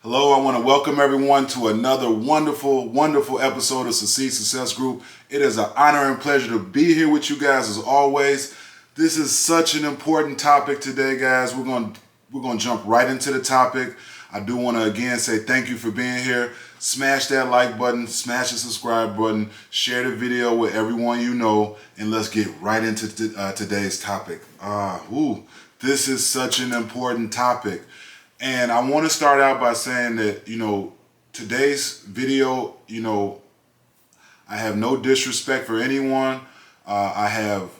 Hello, I want to welcome everyone to another wonderful episode of Succeed Success Group. It is an honor and pleasure to be here with you guys as always. This is such an important topic today, guys. We're going to jump right into the topic. I do want to again say thank you for being here. Smash that like button, smash the subscribe button, share the video with everyone you know, and let's get right into today's topic. This is such an important topic. And I want to start out by saying that, today's video, I have no disrespect for anyone. I have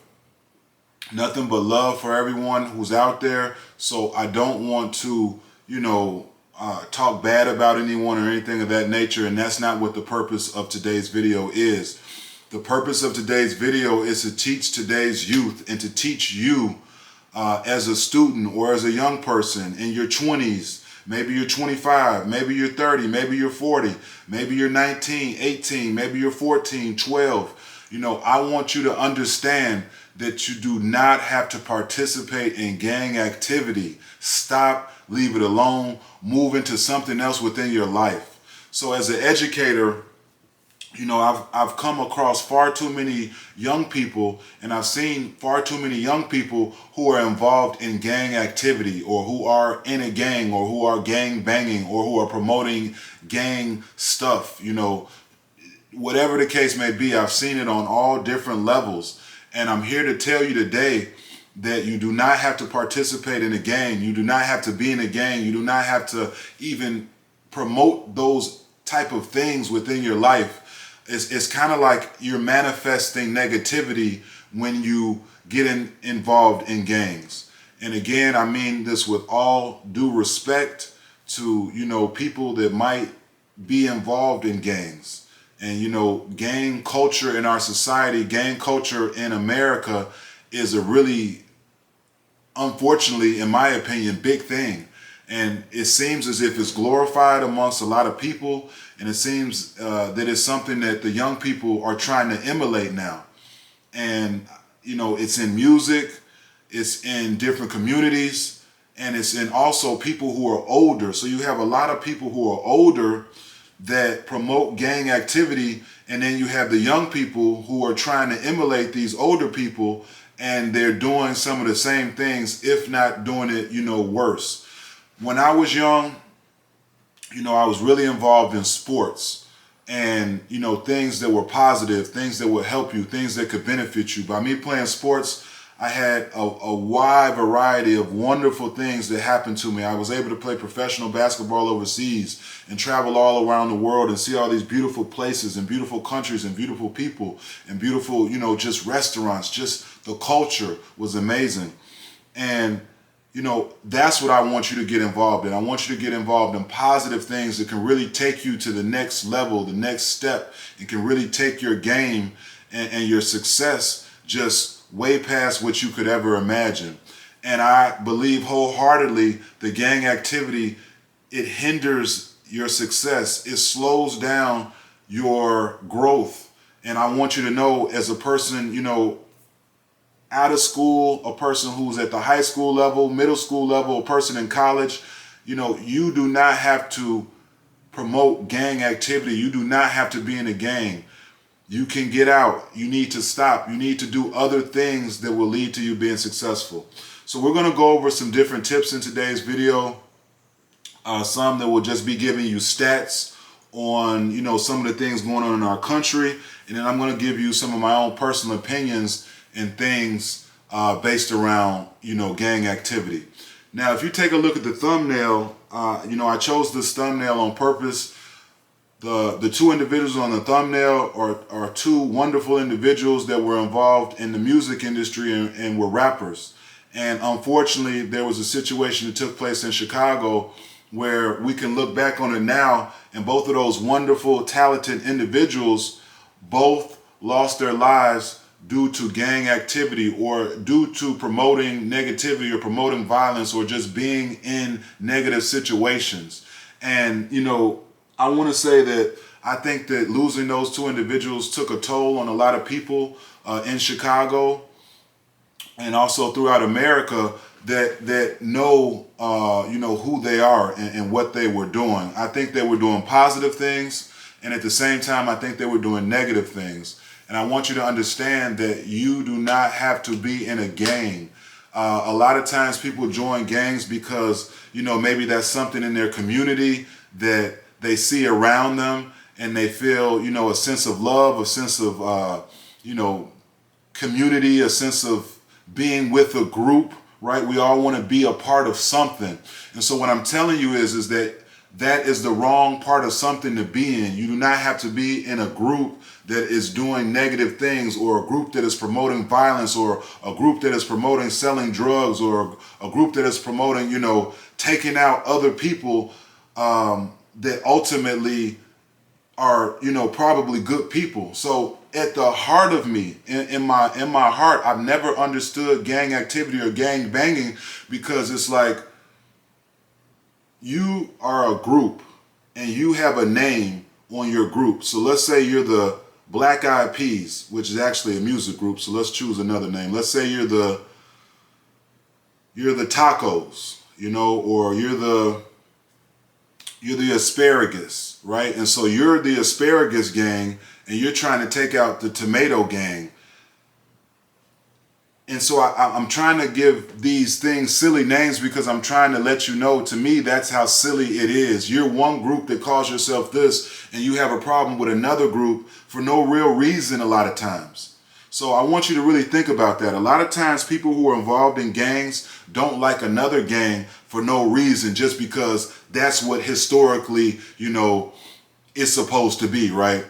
nothing but love for everyone who's out there. So I don't want to, talk bad about anyone or anything of that nature. And that's not what the purpose of today's video is. The purpose of today's video is to teach today's youth and to teach you as a student or as a young person in your 20s, maybe you're 25, maybe you're 30, maybe you're 40, maybe you're 19, 18, maybe you're 14, 12. I want you to understand that you do not have to participate in gang activity. Stop, leave it alone, move into something else within your life. So as an educator, I've come across far too many young people, and I've seen far too many young people who are involved in gang activity, or who are in a gang, or who are gang banging, or who are promoting gang stuff. Whatever the case may be, I've seen it on all different levels. And I'm here to tell you today that you do not have to participate in a gang. You do not have to be in a gang. You do not have to even promote those type of things within your life. It's kind of like you're manifesting negativity when you get involved in gangs. And again, I mean this with all due respect to, people that might be involved in gangs. And, gang culture in our society, gang culture in America is a really, unfortunately, in my opinion, big thing. And it seems as if it's glorified amongst a lot of people. And it seems that it's something that the young people are trying to emulate now. And, it's in music, it's in different communities, and it's in also people who are older. So you have a lot of people who are older that promote gang activity. And then you have the young people who are trying to emulate these older people. And they're doing some of the same things, if not doing it, worse. When I was young, I was really involved in sports and, things that were positive, things that would help you, things that could benefit you. By me playing sports, I had a wide variety of wonderful things that happened to me. I was able to play professional basketball overseas and travel all around the world and see all these beautiful places and beautiful countries and beautiful people and beautiful, just restaurants. Just the culture was amazing. And that's what I want you to get involved in. I want you to get involved in positive things that can really take you to the next level, the next step, and can really take your game and your success just way past what you could ever imagine. And I believe wholeheartedly the gang activity, it hinders your success. It slows down your growth. And I want you to know, as a person, out of school, a person who's at the high school level, middle school level, a person in college, you do not have to promote gang activity. You do not have to be in a gang. You can get out. You need to stop. You need to do other things that will lead to you being successful. So we're going to go over some different tips in today's video. Some that will just be giving you stats on, some of the things going on in our country. And then I'm going to give you some of my own personal opinions and things based around, gang activity. Now, if you take a look at the thumbnail, I chose this thumbnail on purpose. The two individuals on the thumbnail are two wonderful individuals that were involved in the music industry and were rappers. And unfortunately, there was a situation that took place in Chicago where we can look back on it now, and both of those wonderful, talented individuals both lost their lives due to gang activity, or due to promoting negativity or promoting violence, or just being in negative situations. And, I want to say that I think that losing those two individuals took a toll on a lot of people in Chicago and also throughout America, that know who they are and what they were doing. I think they were doing positive things, and at the same time, I think they were doing negative things. And I want you to understand that you do not have to be in a gang. A lot of times people join gangs because, maybe that's something in their community that they see around them, and they feel, a sense of love, a sense of, community, a sense of being with a group, right? We all want to be a part of something. And so what I'm telling you is that is the wrong part of something to be in. You do not have to be in a group that is doing negative things, or a group that is promoting violence, or a group that is promoting selling drugs, or a group that is promoting, taking out other people that ultimately are, probably good people. So at the heart of me, in my heart, I've never understood gang activity or gang banging, because it's like you are a group and you have a name on your group. So let's say you're the Black Eyed Peas, which is actually a music group. So let's choose another name. Let's say you're the Tacos, or you're the Asparagus, right? And so you're the Asparagus gang, and you're trying to take out the Tomato gang. And so I'm trying to give these things silly names, because I'm trying to let you know, to me, that's how silly it is. You're one group that calls yourself this, and you have a problem with another group for no real reason a lot of times. So I want you to really think about that. A lot of times people who are involved in gangs don't like another gang for no reason, just because that's what historically, is supposed to be, right?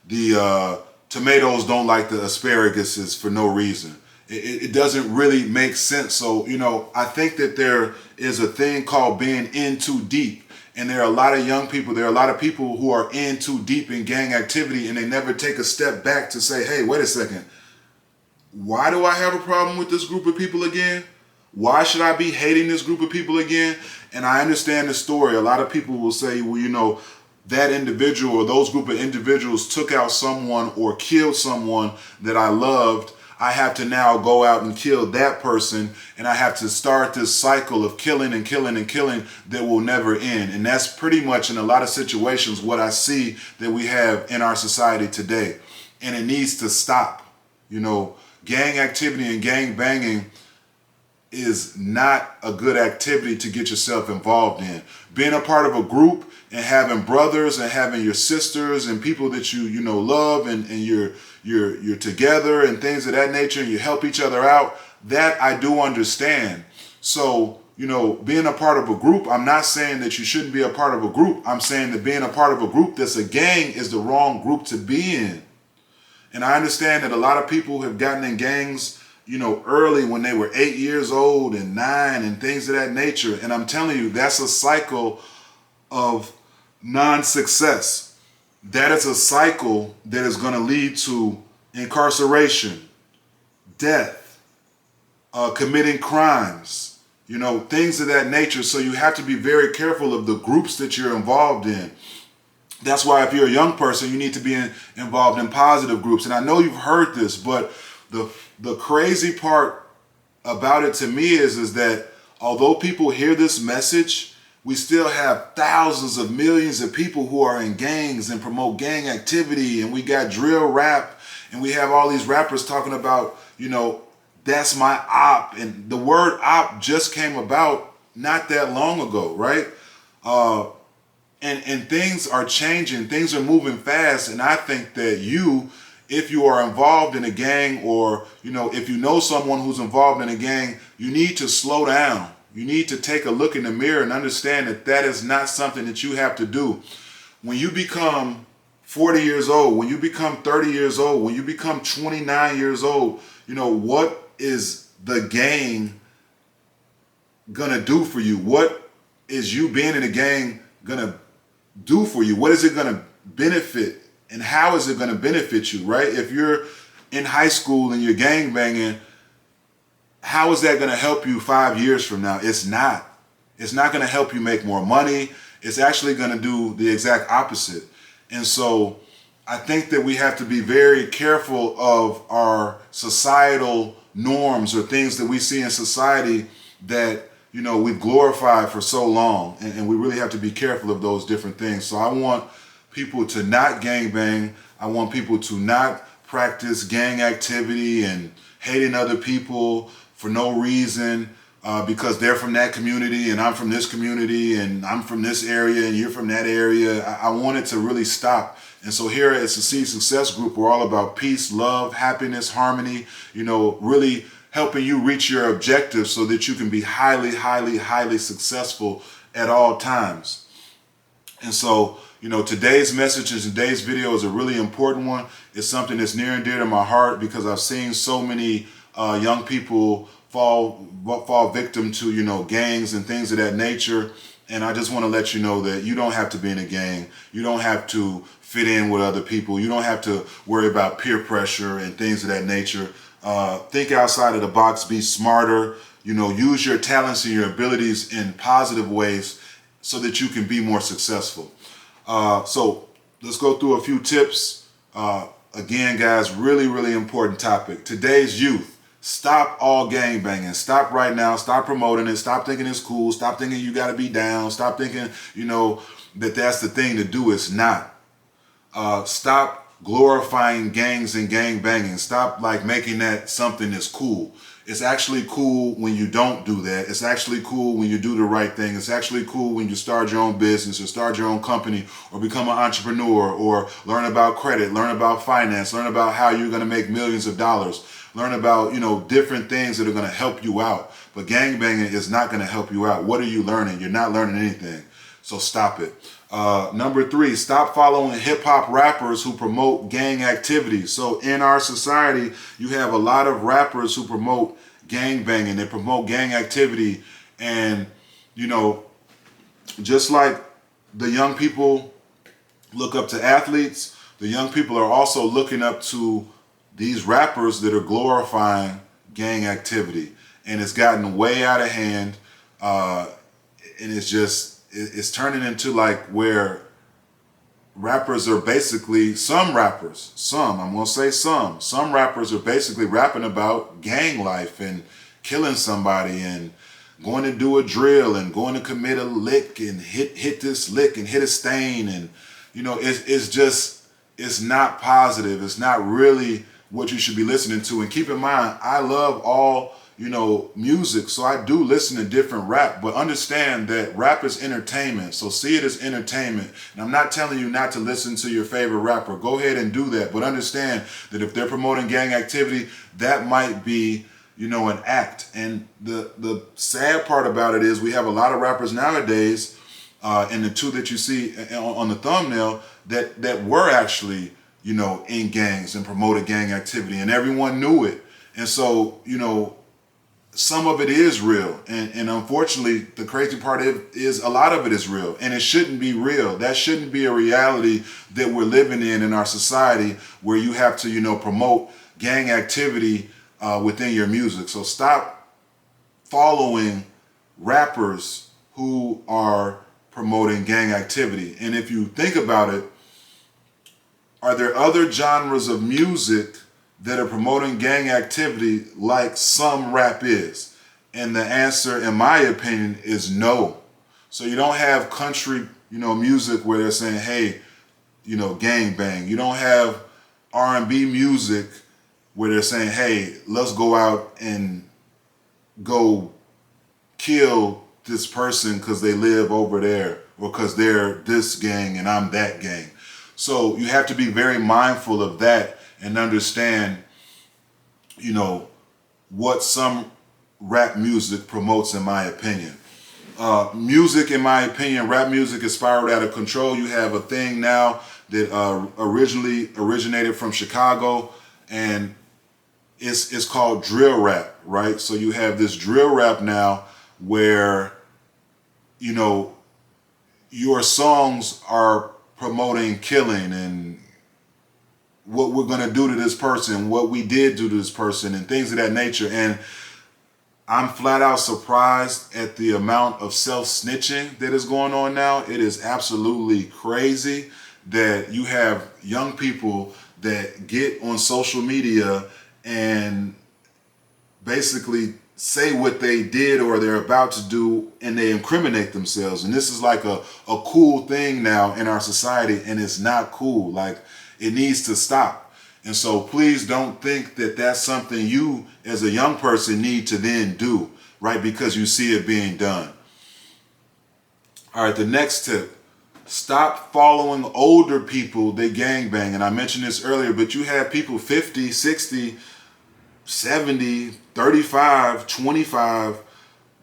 The tomatoes don't like the asparaguses for no reason. It doesn't really make sense. So, I think that there is a thing called being in too deep. And there are a lot of young people, there are a lot of people who are in too deep in gang activity, and they never take a step back to say, hey, wait a second. Why do I have a problem with this group of people again? Why should I be hating this group of people again? And I understand the story. A lot of people will say, well, that individual or those group of individuals took out someone or killed someone that I loved. I have to now go out and kill that person, and I have to start this cycle of killing and killing and killing that will never end. And that's pretty much, in a lot of situations, what I see that we have in our society today. And it needs to stop. Gang activity and gang banging is not a good activity to get yourself involved in. Being a part of a group and having brothers and having your sisters and people that you love, and you're together and things of that nature, and you help each other out, that I do understand. So, being a part of a group, I'm not saying that you shouldn't be a part of a group. I'm saying that being a part of a group that's a gang is the wrong group to be in. And I understand that a lot of people have gotten in gangs, early, when they were 8 years old and 9 and things of that nature. And I'm telling you, that's a cycle of non-success. That is a cycle that is going to lead to incarceration, death, committing crimes, things of that nature. So you have to be very careful of the groups that you're involved in. That's why if you're a young person, you need to be involved in positive groups. And I know you've heard this, but the crazy part about it to me is that although people hear this message, we still have thousands of millions of people who are in gangs and promote gang activity. And we got drill rap, and we have all these rappers talking about, that's my op. And the word op just came about not that long ago, right? And things are changing, things are moving fast. And I think that if you are involved in a gang, or, if you know someone who's involved in a gang, you need to slow down. You need to take a look in the mirror and understand that that is not something that you have to do. When you become 40 years old, when you become 30 years old, when you become 29 years old, what is the gang gonna do for you? What is you being in a gang gonna do for you? What is it gonna benefit, and how is it gonna benefit you, right? If you're in high school and you're gang banging, how is that gonna help you 5 years from now? It's not. It's not gonna help you make more money. It's actually gonna do the exact opposite. And so I think that we have to be very careful of our societal norms or things that we see in society that, you know, we've glorified for so long, and we really have to be careful of those different things. So I want people to not gangbang. I want people to not practice gang activity and hating other people for no reason, because they're from that community and I'm from this community and I'm from this area and you're from that area. I want it to really stop. And so here at Succeed Success Group, we're all about peace, love, happiness, harmony, you know, really helping you reach your objectives so that you can be highly, highly, highly successful at all times. And so, you know, today's message and today's video is a really important one. It's something that's near and dear to my heart because I've seen so many young people fall victim to, you know, gangs and things of that nature. And I just want to let you know that you don't have to be in a gang. You don't have to fit in with other people. You don't have to worry about peer pressure and things of that nature. Think outside of the box, be smarter, you know, use your talents and your abilities in positive ways so that you can be more successful. So let's go through a few tips. Again, guys, really, really important topic. Today's youth. Stop all gang banging. Stop right now. Stop promoting it. Stop thinking it's cool. Stop thinking you got to be down. Stop thinking, you know, that that's the thing to do. It's not. Stop glorifying gangs and gang banging. Stop like making that something that's cool. It's actually cool when you don't do that. It's actually cool when you do the right thing. It's actually cool when you start your own business or start your own company or become an entrepreneur or learn about credit, learn about finance, learn about how you're going to make millions of dollars. Learn about, you know, different things that are going to help you out. But gangbanging is not going to help you out. What are you learning? You're not learning anything. So stop it. Number 3, stop following hip hop rappers who promote gang activity. So in our society, you have a lot of rappers who promote gangbanging. They promote gang activity. And, you know, just like the young people look up to athletes, the young people are also looking up to these rappers that are glorifying gang activity, and it's gotten way out of hand, and it's turning into like where rappers are basically, some rappers are basically rapping about gang life and killing somebody and going to do a drill and going to commit a lick and hit this lick and hit a stain, and you know, it's not positive. It's not really what you should be listening to. And keep in mind, I love all, you know, music, so I do listen to different rap, but understand that rap is entertainment, so see it as entertainment. And I'm not telling you not to listen to your favorite rapper. Go ahead and do that, but understand that if they're promoting gang activity, that might be, you know, an act. And the sad part about it is we have a lot of rappers nowadays, and the two that you see on the thumbnail that were actually, you know, in gangs and promoted gang activity, and everyone knew it. And so, you know, some of it is real. And unfortunately, the crazy part is a lot of it is real, and it shouldn't be real. That shouldn't be a reality that we're living in our society, where you have to, you know, promote gang activity within your music. So stop following rappers who are promoting gang activity. And if you think about it, are there other genres of music that are promoting gang activity like some rap is? And the answer, in my opinion, is no. So you don't have country, you know, music where they're saying, hey, you know, gang bang. You don't have R&B music where they're saying, hey, let's go out and go kill this person because they live over there, or because they're this gang and I'm that gang. So you have to be very mindful of that and understand, you know, what some rap music promotes, in my opinion. Music, in my opinion, rap music is spiraled out of control. You have a thing now that originally originated from Chicago, and it's called drill rap, right? So you have this drill rap now where, you know, your songs are promoting killing and what we're going to do to this person, what we did do to this person, and things of that nature. And I'm flat out surprised at the amount of self-snitching that is going on now. It is absolutely crazy that you have young people that get on social media and basically say what they did or they're about to do, and they incriminate themselves. And this is like a cool thing now in our society, and it's not cool. Like, it needs to stop. And so please don't think that that's something you as a young person need to then do, right? Because you see it being done. All right, the next tip: stop following older people that gangbang. And I mentioned this earlier, but you have people 50, 60, 70, 35, 25,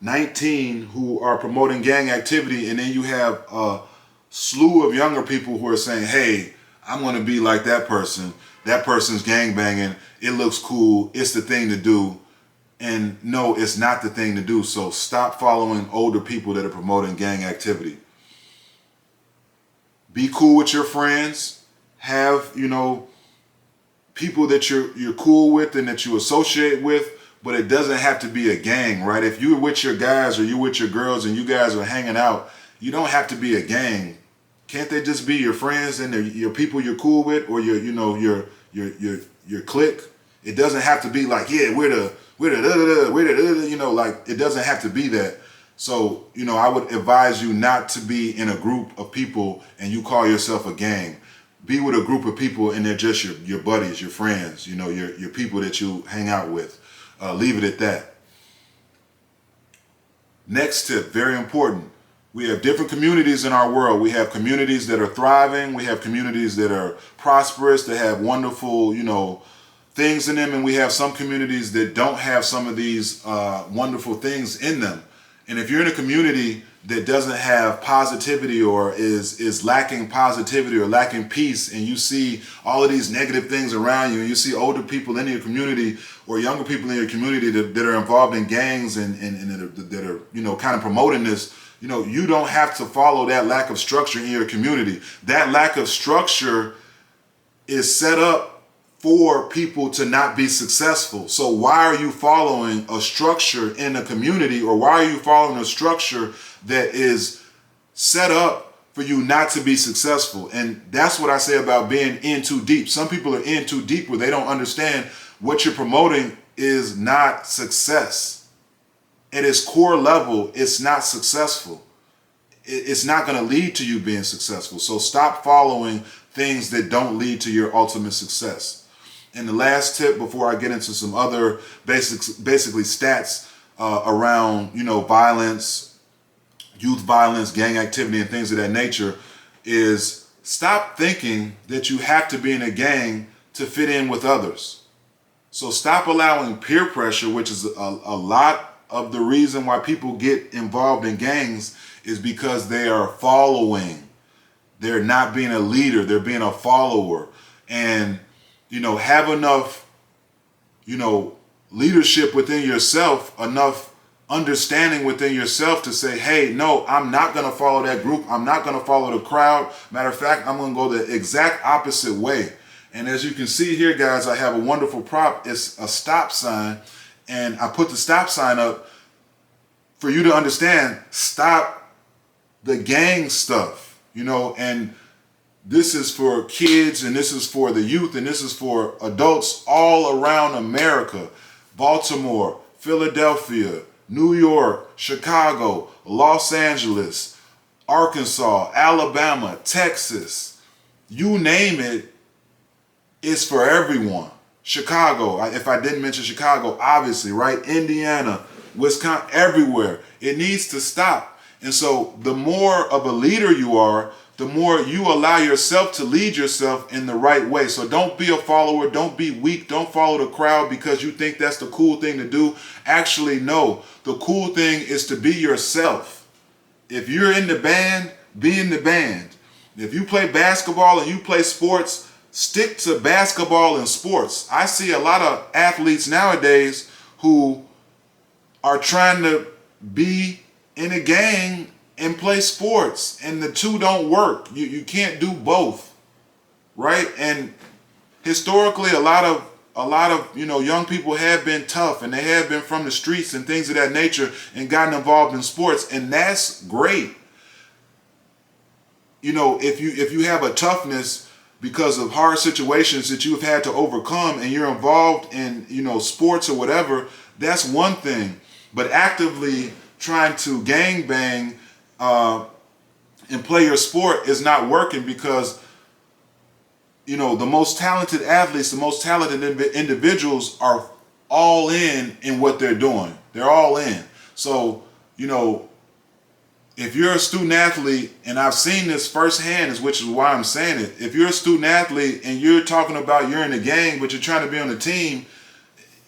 19 who are promoting gang activity, and then you have a slew of younger people who are saying, hey, I'm going to be like that person. That person's gangbanging. It looks cool. It's the thing to do. And no, it's not the thing to do. So stop following older people that are promoting gang activity. Be cool with your friends. Have, people that you're cool with and that you associate with, but it doesn't have to be a gang, right? If you're with your guys or you're with your girls and you guys are hanging out, you don't have to be a gang. Can't they just be your friends and your people you're cool with, or your clique? It doesn't have to be like, yeah, we're the like, it doesn't have to be that. So, I would advise you not to be in a group of people and you call yourself a gang. Be with a group of people and they're just your buddies, your friends, your people that you hang out with. Leave it at that. Next tip, very important. We have different communities in our world. We have communities that are thriving. We have communities that are prosperous, that have wonderful, things in them. And we have some communities that don't have some of these wonderful things in them. And if you're in a community that doesn't have positivity or is lacking positivity or lacking peace, and you see all of these negative things around you, and you see older people in your community or younger people in your community that are involved in gangs and that are kind of promoting this, you don't have to follow that lack of structure in your community. That lack of structure is set up for people to not be successful. So why are you following a structure in a community, or why are you following a structure that is set up for you not to be successful? And that's what I say about being in too deep. Some people are in too deep where they don't understand what you're promoting is not success. At its core level, it's not successful. It's not going to lead to you being successful. So stop following things that don't lead to your ultimate success. And the last tip before I get into some other basically stats around, violence, youth violence, gang activity, and things of that nature, is stop thinking that you have to be in a gang to fit in with others. So stop allowing peer pressure, which is a lot of the reason why people get involved in gangs, is because they are following. They're not being a leader, they're being a follower. And have enough, leadership within yourself, enough understanding within yourself to say, hey, no, I'm not going to follow that group. I'm not going to follow the crowd. Matter of fact, I'm going to go the exact opposite way. And as you can see here, guys, I have a wonderful prop. It's a stop sign. And I put the stop sign up for you to understand, stop the gang stuff, and this is for kids, and this is for the youth, and this is for adults all around America. Baltimore, Philadelphia, New York, Chicago, Los Angeles, Arkansas, Alabama, Texas, you name it, it's for everyone. Chicago, if I didn't mention Chicago, obviously, right? Indiana, Wisconsin, everywhere. It needs to stop. And so the more of a leader you are, the more you allow yourself to lead yourself in the right way. So don't be a follower. Don't be weak. Don't follow the crowd because you think that's the cool thing to do. Actually, no. The cool thing is to be yourself. If you're in the band, be in the band. If you play basketball and you play sports, stick to basketball and sports. I see a lot of athletes nowadays who are trying to be in a gang and play sports, and the two don't work. You can't do both, right? And historically, a lot of young people have been tough, and they have been from the streets and things of that nature, and gotten involved in sports, and that's great. If you have a toughness because of hard situations that you've had to overcome, and you're involved in, sports or whatever, that's one thing. But actively trying to gangbang and play your sport is not working, because the most talented athletes, the most talented individuals are all in what they're doing. They're all in. So, if you're a student athlete, and I've seen this firsthand, which is why I'm saying it. If you're a student athlete and you're talking about you're in a gang, but you're trying to be on the team,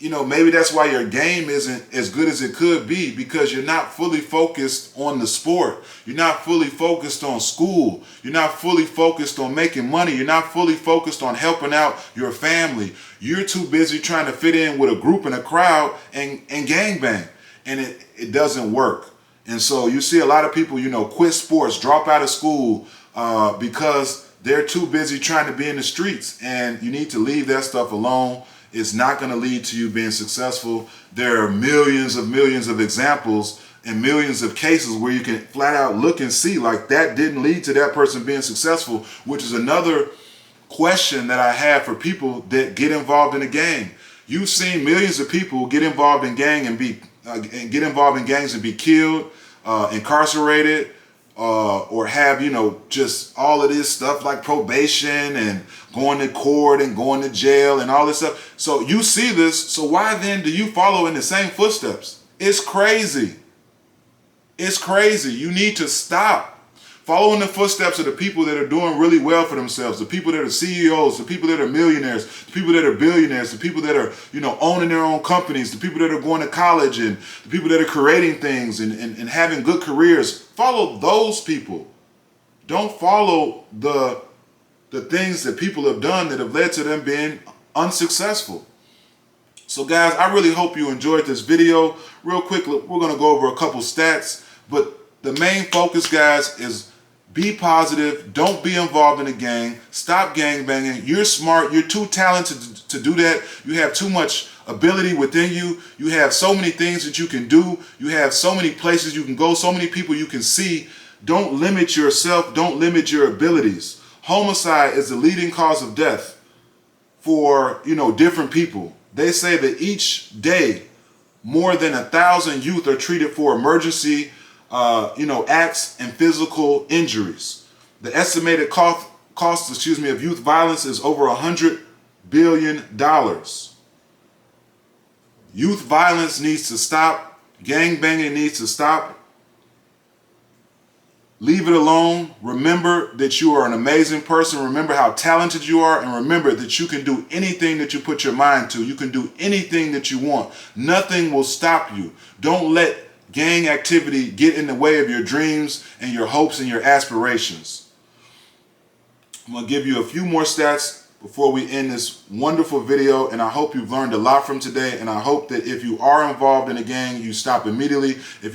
maybe that's why your game isn't as good as it could be, because you're not fully focused on the sport. You're not fully focused on school. You're not fully focused on making money. You're not fully focused on helping out your family. You're too busy trying to fit in with a group and a crowd and gangbang. And it doesn't work. And so you see a lot of people, quit sports, drop out of school because they're too busy trying to be in the streets. And you need to leave that stuff alone. It's not going to lead to you being successful. There are millions of examples and millions of cases where you can flat out look and see like that didn't lead to that person being successful, which is another question that I have for people that get involved in a gang. You've seen millions of people get involved in gangs and be killed, incarcerated, or have, just all of this stuff like probation and going to court and going to jail and all this stuff. So you see this, so why then do you follow in the same footsteps? It's crazy. It's crazy. You need to stop. Follow in the footsteps of the people that are doing really well for themselves, the people that are CEOs, the people that are millionaires, the people that are billionaires, the people that are, owning their own companies, the people that are going to college, and the people that are creating things and having good careers. Follow those people. Don't follow the things that people have done that have led to them being unsuccessful. So guys, I really hope you enjoyed this video. Real quick, we're going to go over a couple stats, but the main focus, guys, is be positive. Don't be involved in a gang. Stop gang banging. You're smart. You're too talented to do that. You have too much ability within you. You have so many things that you can do. You have so many places you can go, so many people you can see. Don't limit yourself. Don't limit your abilities. Homicide is the leading cause of death for, different people. They say that each day, more than 1,000 youth are treated for emergency acts and physical injuries. The estimated cost of youth violence is over $100 billion. Youth violence needs to stop. Gang banging needs to stop. Leave it alone. Remember that you are an amazing person. Remember how talented you are, and remember that you can do anything that you put your mind to. You can do anything that you want. Nothing will stop you. Don't let gang activity get in the way of your dreams and your hopes and your aspirations. I'm going to give you a few more stats before we end this wonderful video, and I hope you've learned a lot from today, and I hope that if you are involved in a gang, you stop immediately. If you